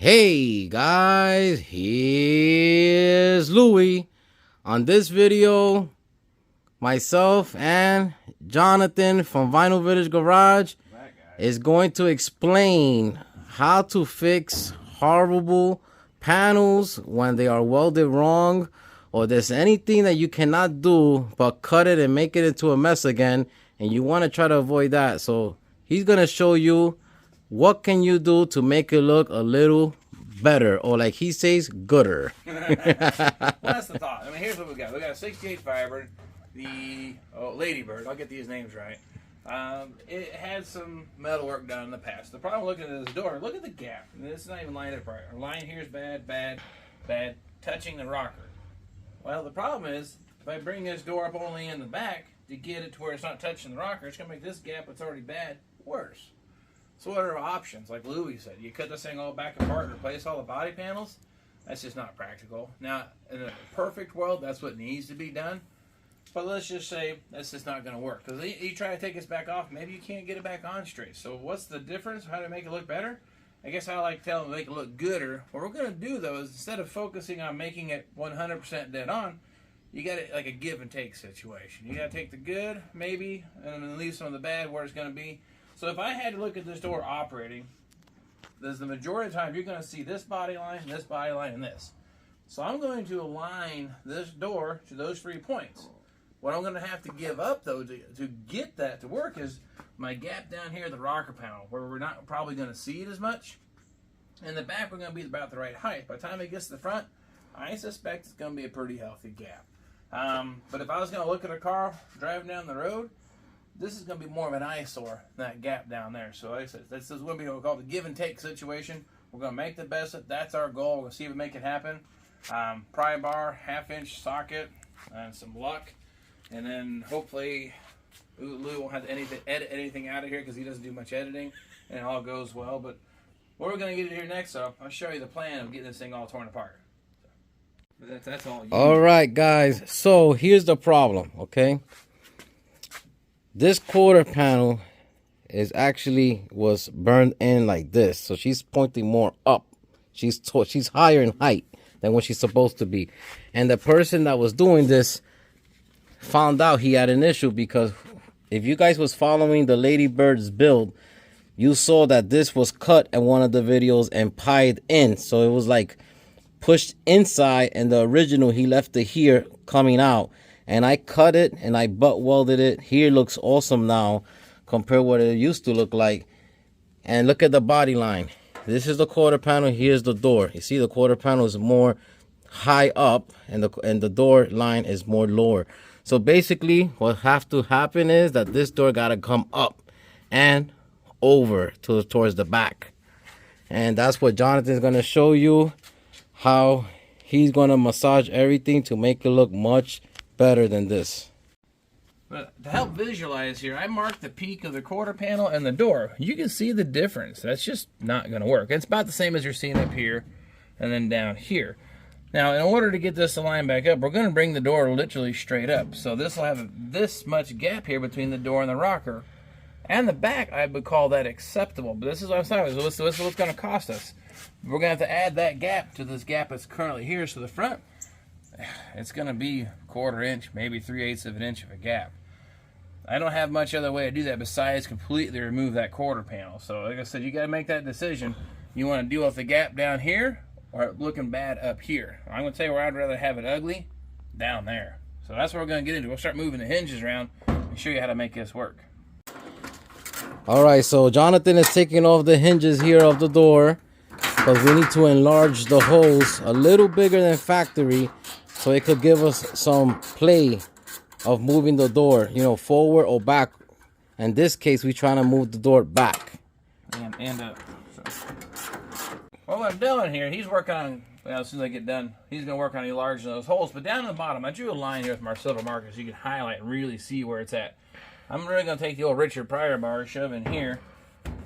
Hey guys, here's Louie. On this video, myself and Jonathan from Vinyl Village Garage is going to explain how to fix horrible panels when they are welded wrong, or there's anything that you cannot do but cut it and make it into a mess again, and you want to try to avoid that. So he's going to show you what can you do to make it look a little better, or like he says, gooder. Well, that's the thought. I mean, here's what we got. We got a 68 fiber, the Ladybird. I'll get these names right. It had some metal work done in the past. The problem looking at this door, look at the gap. It's not even lined up right. Our line here is bad, touching the rocker. Well, the problem is, if I bring this door up only in the back to get it to where it's not touching the rocker, it's going to make this gap that's already bad worse. So what are our options? Like Louie said, you cut this thing all back apart and replace all the body panels? That's just not practical. Now, in a perfect world, that's what needs to be done. But let's just say that's just not going to work. Because you try to take this back off, maybe you can't get it back on straight. So what's the difference? How to make it look better? I guess I like to tell them to make it look gooder. What we're going to do, though, is instead of focusing on making it 100% dead on, you got it like a give and take situation. You got to take the good, maybe, and then leave some of the bad where it's going to be. So if I had to look at this door operating, there's the majority of the time you're going to see this body line, and this. So I'm going to align this door to those 3 points. What I'm going to have to give up, though, to get that to work is my gap down here, the rocker panel, where we're not probably going to see it as much. In the back, we're going to be about the right height. By the time it gets to the front, I suspect it's going to be a pretty healthy gap. But if I was going to look at a car driving down the road, this is going to be more of an eyesore, that gap down there. So like I said, this is going to be what we call the give and take situation. We're going to make the best of it. That's our goal. We're going to see if we make it happen. Pry bar, 1/2-inch socket, and some luck. And then hopefully Lou won't have to edit anything out of here because he doesn't do much editing. And it all goes well. But what we're going to get here next, so I'll show you the plan of getting this thing all torn apart. But that's all. All right, guys. So here's the problem, okay? This quarter panel was burned in like this, so she's pointing more up. She's higher in height than what she's supposed to be, and the person that was doing this found out he had an issue, because if you guys was following the Ladybird's build, you saw that this was cut in one of the videos and pied in, so it was like pushed inside, and the original he left it here coming out. And I cut it and I butt welded it. Here looks awesome now compared to what it used to look like. And look at the body line. This is the quarter panel. Here's the door. You see the quarter panel is more high up, and the door line is more lower. So basically what have to happen is that this door got to come up and over towards the back. And that's what Jonathan's going to show you, how he's going to massage everything to make it look much better than this. But to help visualize here, I marked the peak of the quarter panel and the door. You can see the difference. That's just not going to work. It's about the same as you're seeing up here and then down here. Now, in order to get this aligned back up, we're going to bring the door literally straight up. So this will have this much gap here between the door and the rocker. And the back, I would call that acceptable. But this is what I'm saying. This is what's going to cost us. We're going to have to add that gap to this gap that's currently here. So the front, it's going to be 1/4 inch, maybe 3/8 of an inch of a gap. I don't have much other way to do that besides completely remove that quarter panel. So like I said, you got to make that decision. You want to deal with the gap down here or looking bad up here. I'm going to tell you where I'd rather have it ugly, down there. So that's what we're going to get into. We'll start moving the hinges around and show you how to make this work. All right, so Jonathan is taking off the hinges here of the door because we need to enlarge the holes a little bigger than factory, so it could give us some play of moving the door, you know, forward or back. In this case, we're trying to move the door back. And up. So. Well, what I'm doing here, he's working on, well, as soon as I get done, he's going to work on enlarging those holes. But down at the bottom, I drew a line here with my silver marker so you can highlight and really see where it's at. I'm really going to take the old Richard Pryor bar, shove in here,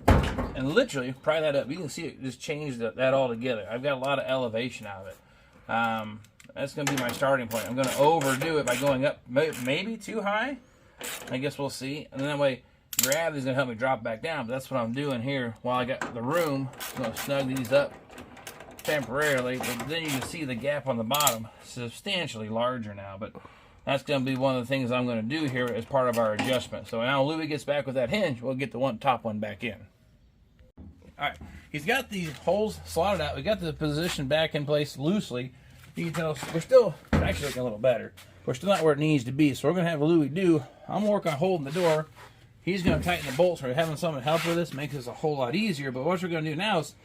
and literally pry that up. You can see it just changed that all together. I've got a lot of elevation out of it. That's going to be my starting point. I'm going to overdo it by going up maybe too high. I guess we'll see. And then that way, gravity's going to help me drop back down. But that's what I'm doing here while I got the room. I'm going to snug these up temporarily, but then you can see the gap on the bottom substantially larger now. But that's going to be one of the things I'm going to do here as part of our adjustment. So now Louis gets back with that hinge, we'll get the top one back in. All right, he's got these holes slotted out. We got the position back in place loosely. You can tell we're still actually looking a little better. We're still not where it needs to be, so we're going to have Louis do. I'm working on holding the door. He's going to tighten the bolts. We're having someone help with this. Makes this a whole lot easier. But what we're going to do now is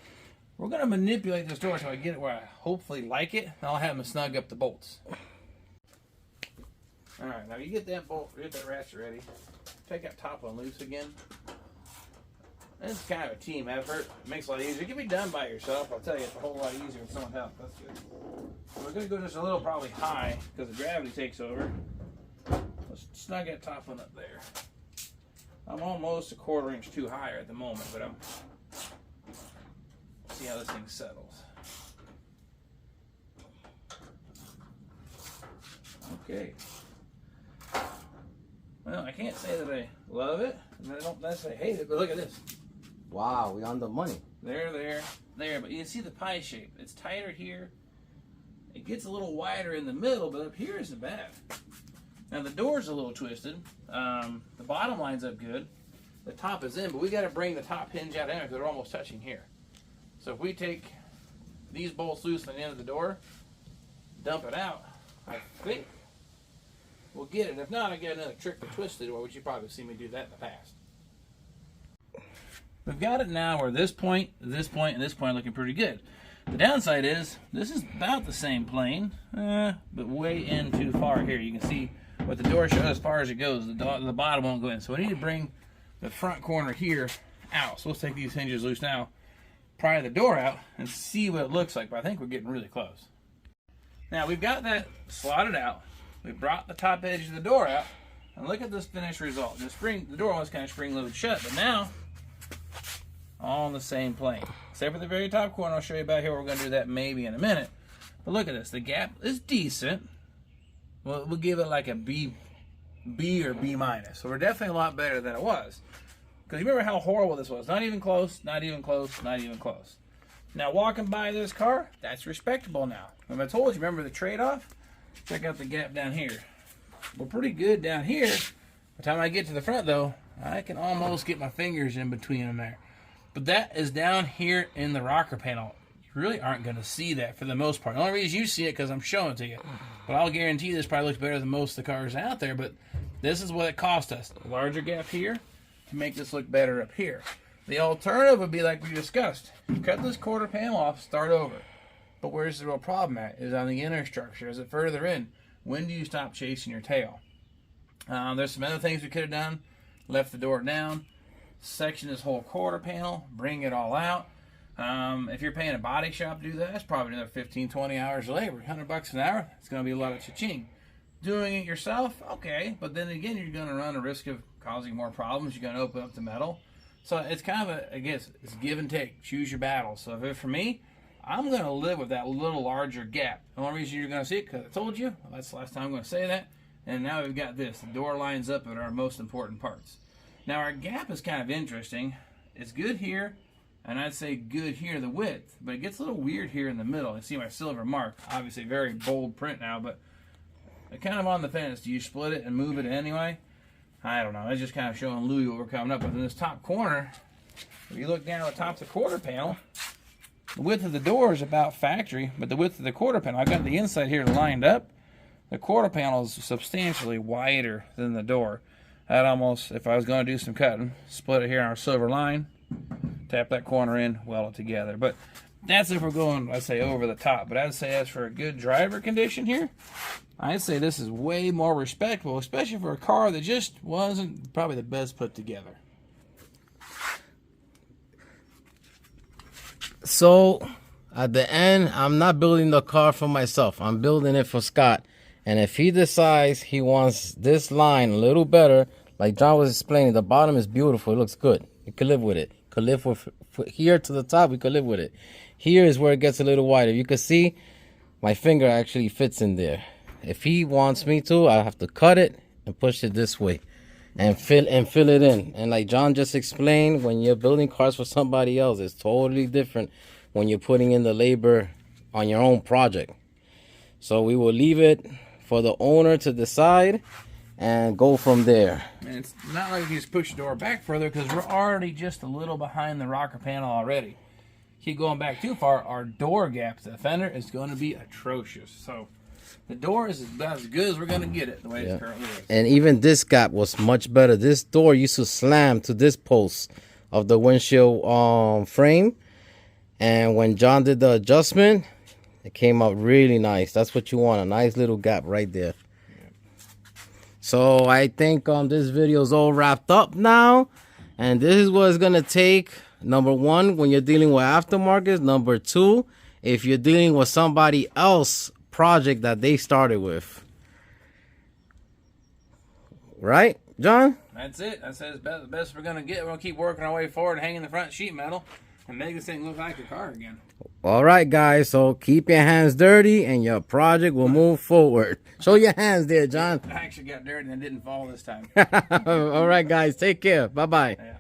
we're going to manipulate this door until I get it where I hopefully like it. And I'll have him snug up the bolts. All right, now you get that bolt, get that ratchet ready. Take that top one loose again. It's kind of a team effort. It makes it a lot easier. It can be done by yourself. I'll tell you, it's a whole lot easier with someone help. That's good. So we're going to go just a little probably high because the gravity takes over. Let's snug that top one up there. I'm almost a 1/4 inch too high at the moment, but I'm see how this thing settles. Okay. Well, I can't say that I love it, and I don't necessarily hate it, but look at this. Wow, we on the money. There. But you can see the pie shape. It's tighter here. It gets a little wider in the middle, but up here isn't bad. Now the door's a little twisted. The bottom lines up good. The top is in, but we got to bring the top hinge out anyway because they're almost touching here. So if we take these bolts loose on the end of the door, dump it out, I think we'll get it. If not, I get another trick to twist it, which you probably see me do that in the past. We've got it now where this point, and this point are looking pretty good. The downside is this is about the same plane, but way in too far here. You can see what the door shows as far as it goes. The bottom won't go in. So we need to bring the front corner here out. So let's take these hinges loose now, pry the door out, and see what it looks like. But I think we're getting really close. Now we've got that slotted out. We brought the top edge of the door out, and look at this finished result. The door was kind of spring-loaded shut, but now all on the same plane. Except for the very top corner. I'll show you back here. We're going to do that maybe in a minute. But look at this. The gap is decent. Well, we'll give it like a B or B minus. So we're definitely a lot better than it was. Because you remember how horrible this was. Not even close, not even close, not even close. Now walking by this car, that's respectable now. Remember I told you, remember the trade-off? Check out the gap down here. We're pretty good down here. By the time I get to the front though, I can almost get my fingers in between them there. But that is down here in the rocker panel. You really aren't going to see that for the most part. The only reason you see it because I'm showing it to you. But I'll guarantee this probably looks better than most of the cars out there. But this is what it cost us. A larger gap here to make this look better up here. The alternative would be like we discussed. You cut this quarter panel off, start over. But where's the real problem at? Is on the inner structure. Is it further in? When do you stop chasing your tail? There's some other things we could have done. Left the door down. Section this whole quarter panel, bring it all out. If you're paying a body shop to do that, that's probably another 15-20 hours of labor. $100 an hour, it's going to be a lot of cha-ching. Doing it yourself, okay, but then again, you're going to run a risk of causing more problems. You're going to open up the metal. So it's kind of I guess, it's give and take. Choose your battles. So if for me, I'm going to live with that little larger gap. The only reason you're going to see it, because I told you, well, that's the last time I'm going to say that. And now we've got this. The door lines up at our most important parts. Now our gap is kind of interesting. It's good here, and I'd say good here, the width, but it gets a little weird here in the middle. You see my silver mark, obviously very bold print now, but I'm kind of on the fence. Do you split it and move it anyway? I don't know. It's just kind of showing Louis what we're coming up with. In this top corner, if you look down at the top of the quarter panel, the width of the door is about factory, but the width of the quarter panel, I've got the inside here lined up. The quarter panel is substantially wider than the door. I'd almost, if I was going to do some cutting, split it here on our silver line, tap that corner in, weld it together. But that's if we're going, I'd say, over the top. But I'd say as for a good driver condition here, I'd say this is way more respectable, especially for a car that just wasn't probably the best put together. So, at the end, I'm not building the car for myself. I'm building it for Scott. And if he decides he wants this line a little better, like John was explaining, the bottom is beautiful. It looks good. You could live with it. Could live with here to the top. We could live with it. Here is where it gets a little wider. You can see my finger actually fits in there. If he wants me to, I have to cut it and push it this way and fill it in. And like John just explained, when you're building cars for somebody else, it's totally different when you're putting in the labor on your own project. So we will leave it for the owner to decide and go from there. And it's not like you just push the door back further because we're already just a little behind the rocker panel already. Keep going back too far, our door gap to the fender is going to be atrocious. So the door is about as good as we're going to get it the way it currently is. And even this gap was much better. This door used to slam to this post of the windshield frame. And when John did the adjustment, it came out really nice. That's what you want, a nice little gap right there. So I think this video is all wrapped up now. And this is what it's going to take. Number one, when you're dealing with aftermarkets. Number two, if you're dealing with somebody else project that they started with. Right, John? That's it. That's the best we're going to get. We're going to keep working our way forward, hanging the front sheet metal, and make this thing look like a car again. All right, guys. So keep your hands dirty and your project will move forward. Show your hands there, John. I actually got dirty and it didn't fall this time. All right, guys. Take care. Bye-bye. Yeah.